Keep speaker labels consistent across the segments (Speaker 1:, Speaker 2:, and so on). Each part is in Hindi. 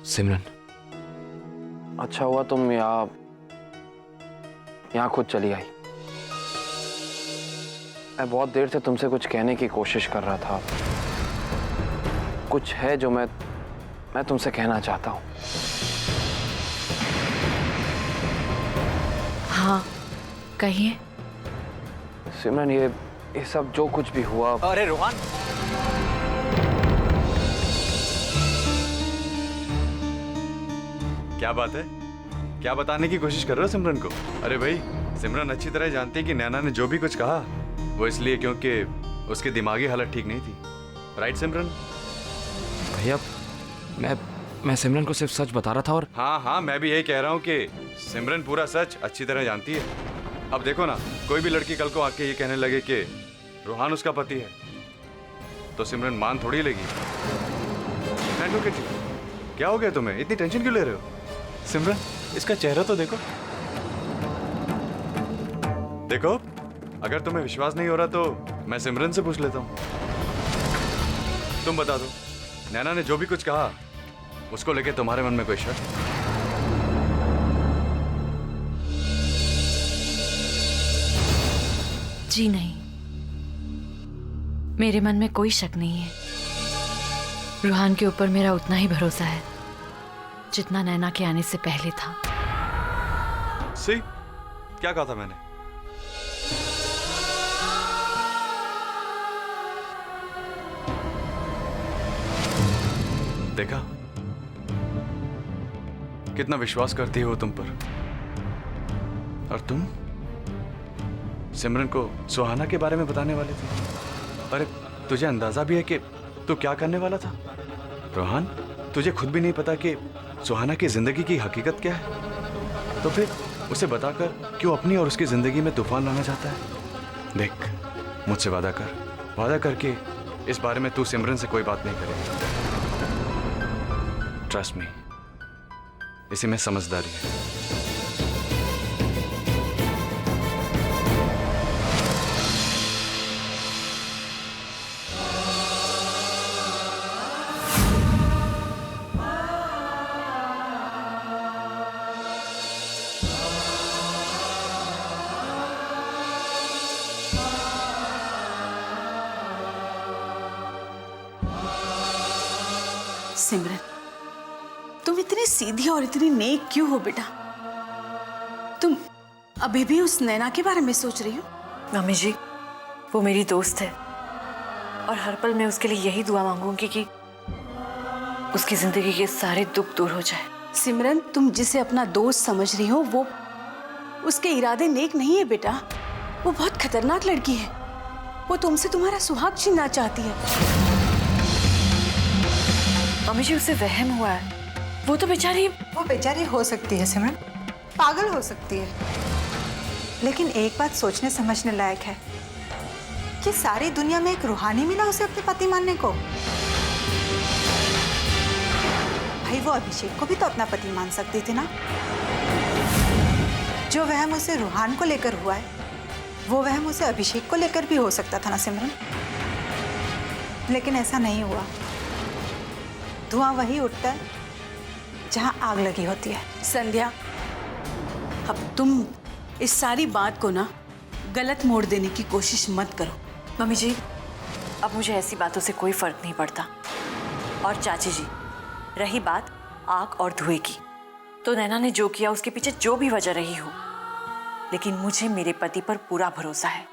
Speaker 1: सिमरन,
Speaker 2: अच्छा हुआ तुम यहाँ खुद चली आई। मैं बहुत देर से तुमसे कुछ कहने की कोशिश कर रहा था। कुछ है जो मैं तुमसे कहना चाहता हूँ।
Speaker 3: हाँ कहिए।
Speaker 2: सिमरन, ये सब जो कुछ भी हुआ।
Speaker 4: अरे रोहन,
Speaker 5: क्या बात है? क्या बताने की कोशिश कर रहे हो सिमरन को? अरे भाई, सिमरन अच्छी तरह जानती है कि नैना ने जो भी कुछ कहा वो इसलिए क्योंकि उसकी दिमागी हालत ठीक नहीं थी। राइट सिमरन?
Speaker 1: भैया मैं सिमरन को सिर्फ सच बता रहा था। और
Speaker 5: हाँ, मैं भी यही कह रहा हूँ कि सिमरन पूरा सच अच्छी तरह जानती है। अब देखो ना, कोई भी लड़की कल को आके ये कहने लगे कि रोहन उसका पति है, तो सिमरन मान थोड़ी लेगी। क्या हो गया तुम्हें? इतनी टेंशन क्यों ले रहे हो?
Speaker 4: सिमरन इसका चेहरा तो देखो।
Speaker 5: देखो, अगर तुम्हें विश्वास नहीं हो रहा तो मैं सिमरन से पूछ लेता हूँ। तुम बता दो, नैना ने जो भी कुछ कहा उसको लेके तुम्हारे मन में कोई शक?
Speaker 3: जी नहीं, मेरे मन में कोई शक नहीं है। रूहान के ऊपर मेरा उतना ही भरोसा है जितना नैना के आने से पहले था।
Speaker 5: सी, क्या कहा था मैंने? देखा कितना विश्वास करती है वो तुम पर। और तुम सिमरन को सुहाना के बारे में बताने वाले थे। अरे तुझे अंदाजा भी है कि तू क्या करने वाला था? रोहन, तुझे खुद भी नहीं पता कि सुहाना की जिंदगी की हकीकत क्या है, तो फिर उसे बताकर क्यों अपनी और उसकी जिंदगी में तूफान लाना चाहता है? देख, मुझसे वादा करके इस बारे में तू सिमरन से कोई बात नहीं करेगा। ट्रस्ट मी, इसी में समझदारी है।
Speaker 6: सिमरन, तुम इतनी सीधी और इतनी नेक क्यों हो बेटा? तुम अभी भी उस नैना के बारे में सोच रही हो?
Speaker 3: मम्मी जी, वो मेरी दोस्त है और हर पल मैं उसके लिए यही दुआ मांगूंगी कि उसकी जिंदगी के सारे दुख दूर हो जाए।
Speaker 6: सिमरन, तुम जिसे अपना दोस्त समझ रही हो वो उसके इरादे नेक नहीं है बेटा। वो बहुत खतरनाक लड़की है। वो तुमसे तुम्हारा सुहाग छीनना चाहती है।
Speaker 3: मम्मी जी, उसे वहम हुआ है। वो बेचारी
Speaker 7: हो सकती है सिमरन, पागल हो सकती है, लेकिन एक बात सोचने समझने लायक है कि सारी दुनिया में एक रूहानी मिला उसे अपने पति मानने को। भाई, वो अभिषेक को भी तो अपना पति मान सकती थी ना। जो वहम उसे रूहान को लेकर हुआ है, वो वहम उसे अभिषेक को लेकर भी हो सकता था ना सिमरन। लेकिन ऐसा नहीं हुआ। धुआं वही उठता है जहां आग लगी होती है।
Speaker 6: संध्या, अब तुम इस सारी बात को ना गलत मोड़ देने की कोशिश मत करो।
Speaker 3: मम्मी जी, अब मुझे ऐसी बातों से कोई फर्क नहीं पड़ता। और चाची जी, रही बात आग और धुएं की, तो नैना ने जो किया उसके पीछे जो भी वजह रही हो, लेकिन मुझे मेरे पति पर पूरा भरोसा है।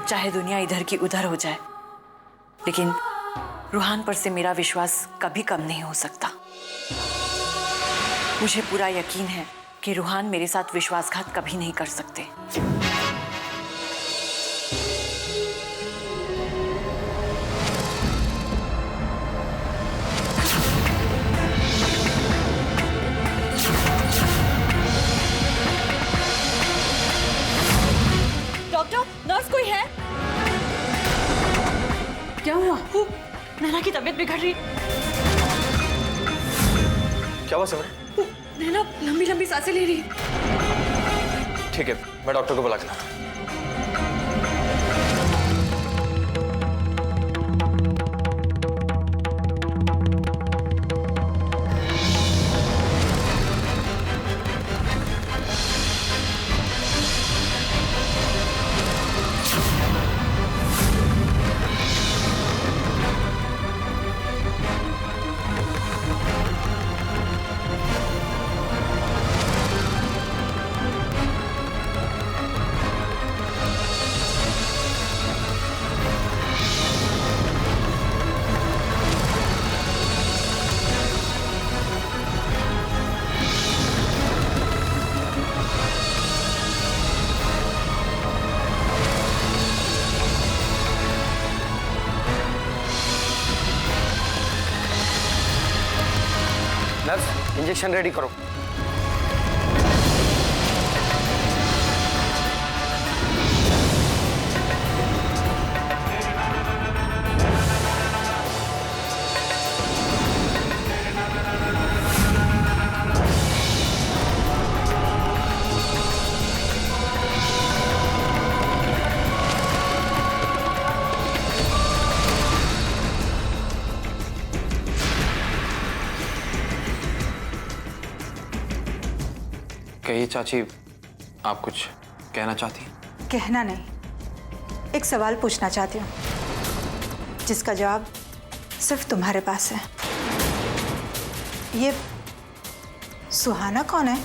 Speaker 3: चाहे दुनिया इधर की उधर हो जाए, लेकिन रूहान पर से मेरा विश्वास कभी कम नहीं हो सकता। मुझे पूरा यकीन है कि रूहान मेरे साथ विश्वासघात कभी नहीं कर सकते।
Speaker 8: डॉक्टर, नर्स कोई है?
Speaker 6: क्या हुआ?
Speaker 8: नैना की तबीयत बिगड़ रही।
Speaker 4: क्या हुआ सिमरन?
Speaker 8: नैना लंबी लंबी सांसें ले रही।
Speaker 4: ठीक है, मैं डॉक्टर को बुला के लाता हूं।
Speaker 2: नर्स, इंजेक्शन रेडी करो। कहिए चाची, आप कुछ कहना चाहती हैं?
Speaker 7: कहना नहीं, एक सवाल पूछना चाहती हूँ जिसका जवाब सिर्फ तुम्हारे पास है। ये सुहाना कौन है?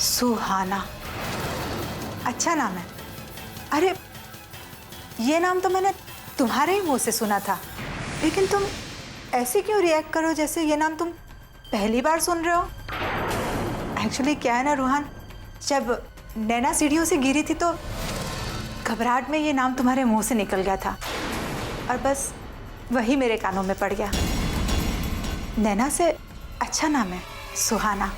Speaker 7: सुहाना, अच्छा नाम है। अरे ये नाम तो मैंने तुम्हारे ही मुंह से सुना था, लेकिन तुम ऐसे क्यों रिएक्ट करो जैसे ये नाम तुम पहली बार सुन रहे हो? एक्चुअली क्या है ना रूहान, जब नैना सीढ़ियों से गिरी थी तो घबराहट में ये नाम तुम्हारे मुंह से निकल गया था और बस वही मेरे कानों में पड़ गया। नैना से अच्छा नाम है सुहाना।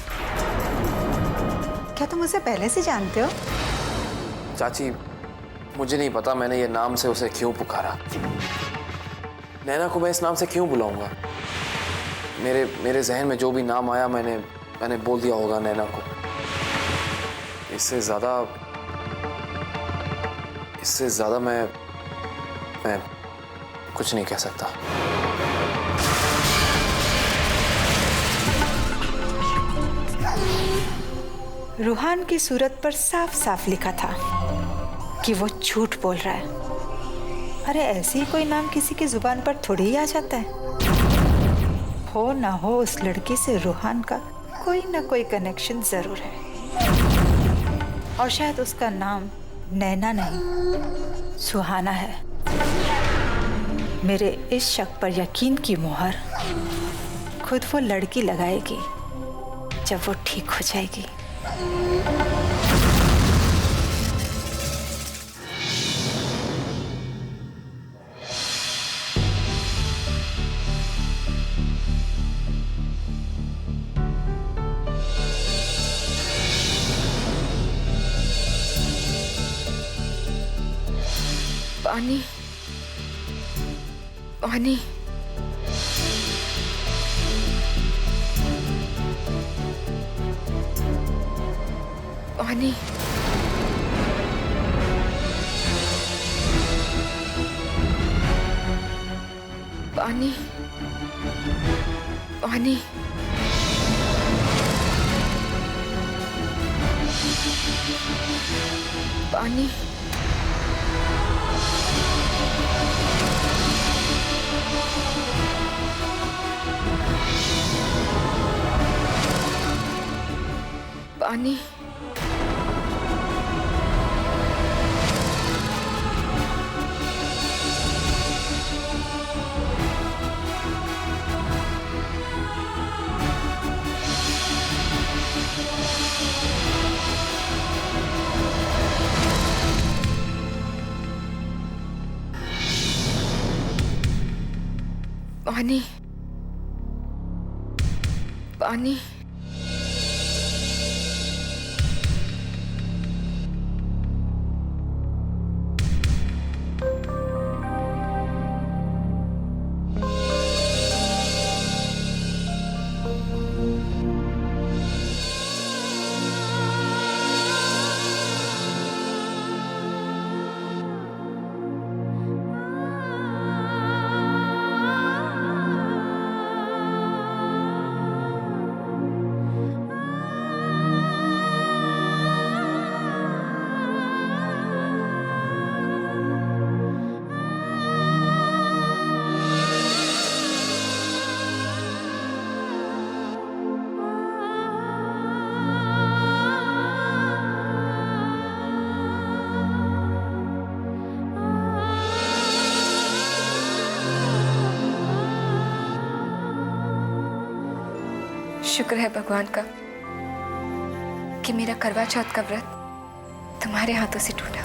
Speaker 7: क्या तुम उसे पहले से जानते हो?
Speaker 2: चाची, मुझे नहीं पता मैंने ये नाम से उसे क्यों पुकारा। नैना को मैं इस नाम से क्यों बुलाऊंगा? मेरे जहन में जो भी नाम आया मैंने बोल दिया होगा नैना को। इससे ज्यादा मैं कुछ नहीं कह सकता।
Speaker 7: रूहान की सूरत पर साफ साफ लिखा था कि वो झूठ बोल रहा है। अरे ऐसे ही कोई नाम किसी की जुबान पर थोड़ी ही आ जाता है। हो ना हो उस लड़की से रूहान का कोई ना कोई कनेक्शन जरूर है, और शायद उसका नाम नैना नहीं सुहाना है। मेरे इस शक पर यकीन की मोहर खुद वो लड़की लगाएगी जब वो ठीक हो जाएगी।
Speaker 8: पानी पानी पानी पानी पानी पानी पानी पानी पानी
Speaker 9: शुक्र है भगवान का कि मेरा करवा चौथ का व्रत तुम्हारे हाथों से टूटा।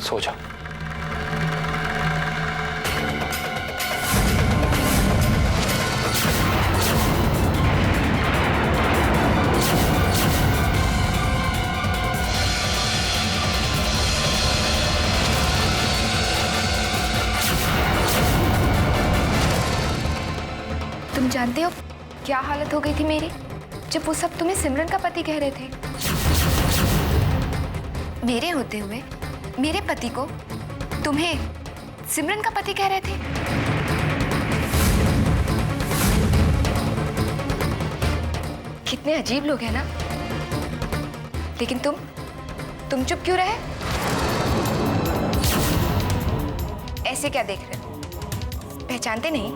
Speaker 2: सो जा।
Speaker 9: तुम जानते हो क्या हालत हो गई थी मेरी जब वो सब तुम्हें सिमरन का पति कह रहे थे? मेरे होते हुए मेरे पति को तुम्हें सिमरन का पति कह रहे थे। कितने अजीब लोग हैं ना। लेकिन तुम चुप क्यों रहे? ऐसे क्या देख रहे हो? पहचानते नहीं?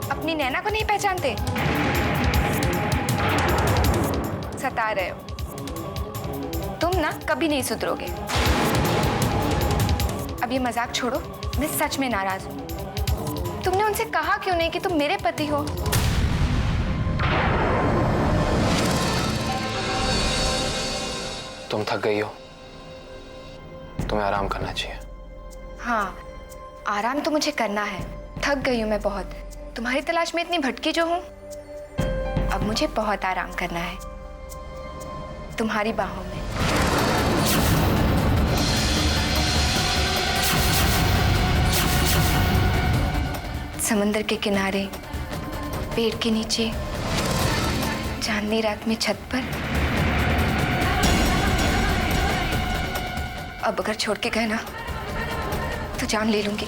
Speaker 9: अपनी नैना को नहीं पहचानते? सता रहे हो। तुम ना कभी नहीं सुधरोगे। अब ये मजाक छोड़ो, मैं सच में नाराज हूं। तुमने उनसे कहा क्यों नहीं कि तुम मेरे पति हो?
Speaker 2: तुम थक गई हो, तुम्हें आराम करना चाहिए।
Speaker 9: हाँ, आराम तो मुझे करना है। थक गई हूं मैं बहुत। तुम्हारी तलाश में इतनी भटकी जो हूं, अब मुझे बहुत आराम करना है तुम्हारी बाहों में। समंदर के किनारे, पेड़ के नीचे, चांदनी रात में छत पर। अब अगर छोड़ के गए ना तो जान ले लूंगी।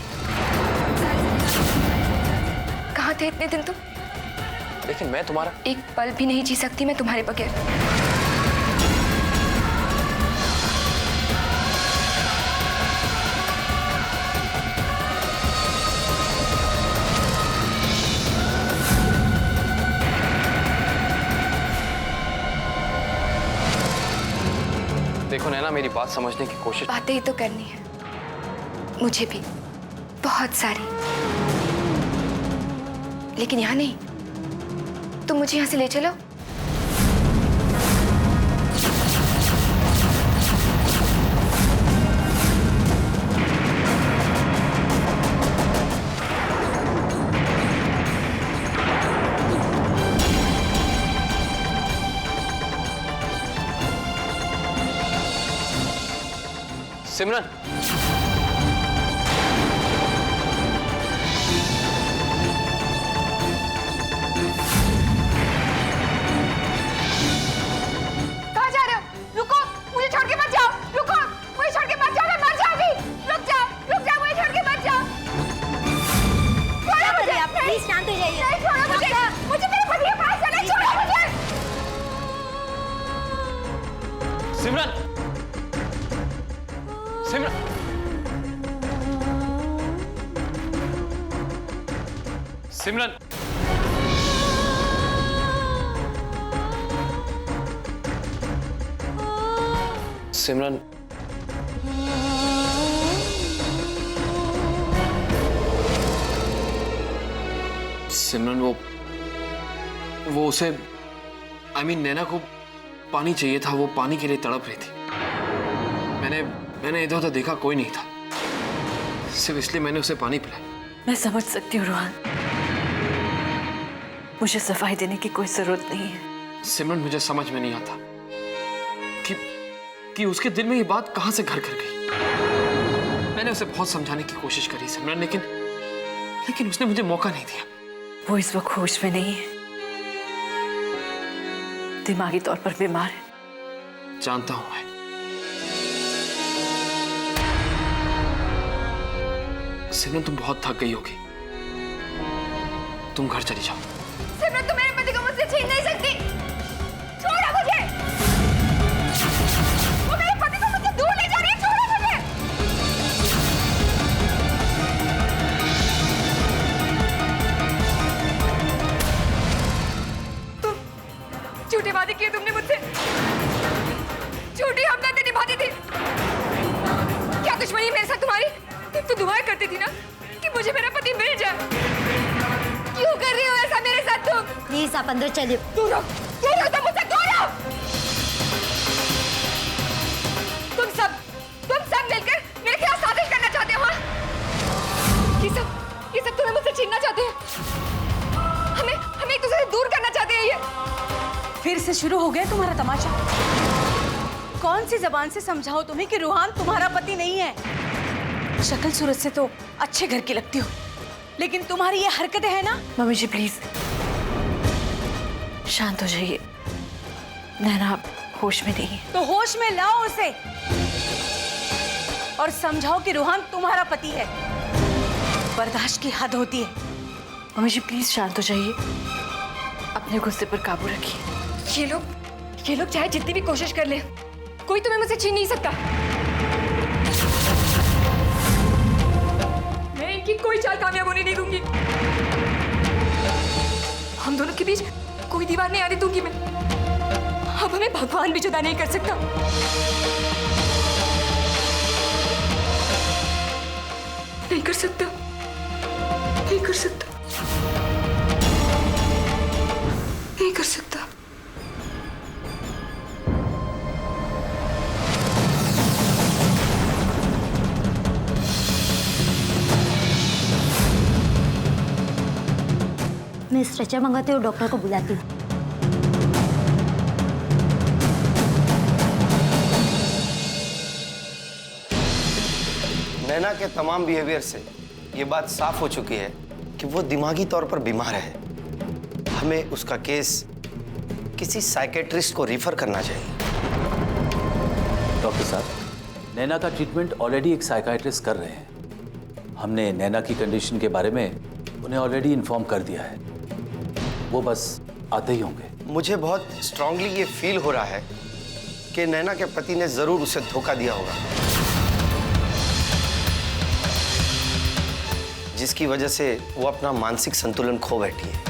Speaker 9: कहाँ थे इतने दिन तुम?
Speaker 2: लेकिन मैं तुम्हारा
Speaker 9: एक पल भी नहीं जी सकती मैं तुम्हारे बगैर।
Speaker 2: देखो नैना, मेरी बात समझने की कोशिश।
Speaker 9: बातें ही तो करनी है मुझे भी, बहुत सारी। लेकिन यहाँ नहीं। तुम मुझे यहाँ से ले चलो।
Speaker 2: सिमरन,
Speaker 9: कहाँ जा रहे हो? रुको, मुझे छोड़ के मत जाओ। रुको, मुझे छोड़ के मत जाओ, मैं मर जाऊंगी। रुक जाओ, मुझे छोड़ के मत जाओ। छोड़ो मुझे, आप प्लीज शांत हो जाइए। नहीं, छोड़ो मुझे मेरे पति के पास जाना है। छोड़ो मुझे।
Speaker 2: सिमरन, सिमरन, सिमरन, सिमरन, सिमरन, वो उसे नैना को पानी चाहिए था। वो पानी के लिए तड़प रही थी। मैंने इधर उधर देखा, कोई नहीं था। सिर्फ इसलिए मैंने उसे पानी पिलाया।
Speaker 3: मैं समझ सकती हूँ रोहन, मुझे सफाई देने की कोई जरूरत नहीं है।
Speaker 2: सिमरन, मुझे समझ में नहीं आता कि उसके दिल में ये बात कहां से घर कर गई। मैंने उसे बहुत समझाने की कोशिश करी सिमरन, लेकिन उसने मुझे मौका नहीं दिया।
Speaker 3: वो इस वक्त होश में नहीं है, दिमागी तौर पर बीमार है।
Speaker 2: जानता हूं मैं। सिमरन, तुम बहुत थक गई होगी, तुम घर चली जाओ।
Speaker 9: सिमरन, तुम मेरे पति को मुझसे छीन नहीं सकती। छोड़ो मुझे। वो मेरे पति को मुझसे दूर ले जा रही है। छोड़ो मुझे। तुम झूठी वादे किए तुमने मुझसे। झूठी हमदर्दी निभाती थी। क्या दुश्मनी मेरे साथ तुम्हारी? तुम तो दुआएं करती थी ना कि मुझे मेरा पति मिल जाए। क्यों कर रही हो ऐसा मेरे साथ तुम?
Speaker 10: प्लीज आप अंदर चलिए।
Speaker 9: दूर हो तुम मुझसे, दूर हो। तुम सब मिलकर
Speaker 6: तमाशा? कौन सी जबान से समझाओ तुम्हें कि रूहान तुम्हारा पति नहीं है? शक्ल सूरत से तो अच्छे घर की लगती हो, लेकिन तुम्हारी ये हरकतें हैं ना।
Speaker 3: मम्मी जी प्लीज शांत हो जाइए, नैना होश में नहीं है।
Speaker 6: तो होश में लाओ उसे और समझाओ कि रूहान तुम्हारा पति है। बर्दाश्त की हद होती है।
Speaker 3: मम्मी जी प्लीज शांत हो जाइए, अपने गुस्से पर काबू रखिए।
Speaker 8: ये लोग चाहे जितनी भी कोशिश कर ले, कोई तुम्हें मुझसे छीन नहीं सकता। मैं इनकी कोई चाल कामयाब होने नहीं दूंगी। हम दोनों के बीच कोई दीवार नहीं आने दूंगी मैं। अब हमें भगवान भी जुदा नहीं कर सकता। नहीं कर सकता, नहीं कर सकता, नहीं कर सकता।
Speaker 9: मैं स्ट्रेचर मंगाती हूँ, डॉक्टर को बुलाती हूँ।
Speaker 10: नैना के तमाम बिहेवियर से ये बात साफ हो चुकी है कि वो दिमागी तौर पर बीमार है। हमें उसका केस किसी साइकेट्रिस्ट को रिफर करना चाहिए।
Speaker 11: डॉक्टर साहब, नैना का ट्रीटमेंट ऑलरेडी एक साइकाइट्रिस्ट कर रहे हैं। हमने नैना की कंडीशन के बारे में उन्हें ऑलरेडी इन्फॉर्म कर दिया है। वो बस आते ही होंगे।
Speaker 10: मुझे बहुत स्ट्रांगली ये फील हो रहा है कि नैना के पति ने जरूर उसे धोखा दिया होगा, जिसकी वजह से वो अपना मानसिक संतुलन खो बैठी है।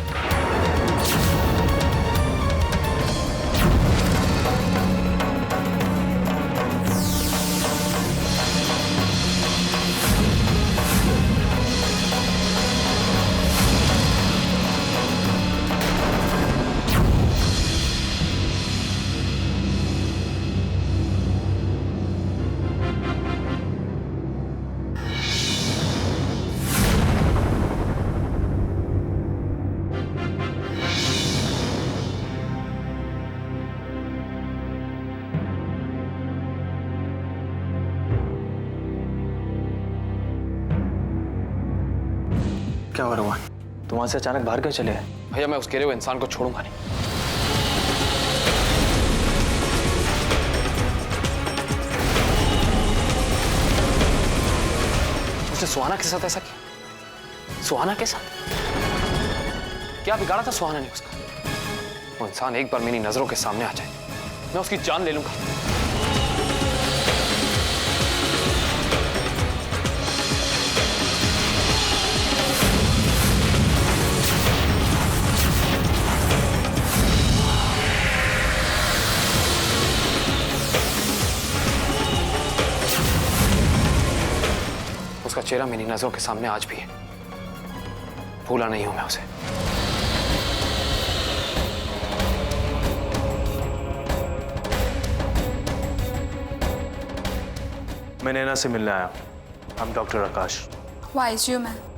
Speaker 4: क्या हो रहा है? तुम वहां से अचानक बाहर क्यों चले आए?
Speaker 2: भैया मैं उस गिरे हुए इंसान को छोड़ूंगा नहीं। उसने सुहाना के साथ ऐसा किया? सुहाना के साथ क्या बिगाड़ा था सुहाना ने उसका? वो इंसान एक बार मेरी नजरों के सामने आ जाए, मैं उसकी जान ले लूंगा। उसका चेहरा मेरी नजरों के सामने आज भी है, भूला नहीं हूं मैं उसे।
Speaker 4: मैं नैना से मिलने आया हूं। I'm doctor Akash.
Speaker 8: Why is you, man?